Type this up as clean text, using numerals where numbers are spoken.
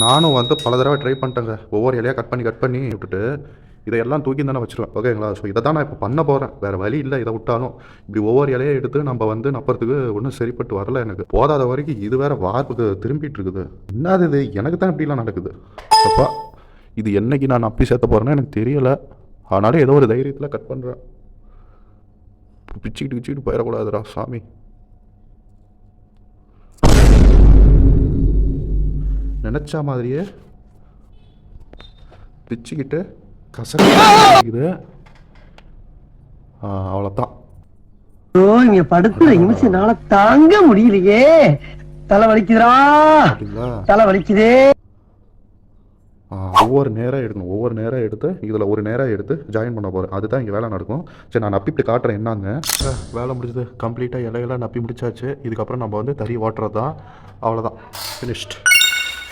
நானும் வந்து பல தடவை ட்ரை பண்ணிட்டேங்க. ஒவ்வொரு இலையாக கட் பண்ணி விட்டுட்டு இதையெல்லாம் தூக்கி தானே வச்சுருவேன். ஓகேங்களா? ஸோ இதை தான் நான் இப்போ பண்ண போகிறேன். வேறு வழி இல்லை. இதை விட்டாலும் இப்படி ஒவ்வொரு இலையை எடுத்து நம்ம வந்து நப்புறதுக்கு ஒன்றும் சரிப்பட்டு வரல எனக்கு. போதாத வரைக்கும் இது வேறு வார்ப்புக்கு திரும்பிட்டு இருக்குது. என்னது இது? எனக்கு தான் இப்படிலாம் நடக்குது. அப்பா இது என்னைக்கு நான் அப்படி சேர்த்த போகிறேன்னு எனக்கு தெரியலை. ஆனாலும் ஏதோ ஒரு தைரியத்தில் கட் பண்ணுறேன். பிச்சுக்கிட்டு போயிடக்கூடாதுடா சாமி. நினச்ச மாதிரியே பிச்சுக்கிட்டு கசக்குது. அவ்வளோதான். இங்க படுத்துற நிமிஷம்னால தாங்க முடியலையே. தலை வலிக்குதுடா, தலை வலிக்குதே. ஒவ்வொரு நேரம் எடுக்கணும். ஒவ்வொரு நேரம் எடுத்து இதில் ஒரு நேரம் எடுத்து ஜாயின் பண்ண போகிறேன். அதுதான் இங்கே வேலை நடக்கும். சரி, நான் நப்பிட்டு காட்டுறேன் என்னங்க. வேலை முடிஞ்சது. கம்ப்ளீட்டாக இலையெல்லாம் நப்பி முடிச்சாச்சு. இதுக்கப்புறம் நம்ம வந்து தறி ஓட்டுறது தான். அவ்வளோதான், ஃபினிஷ்ட்.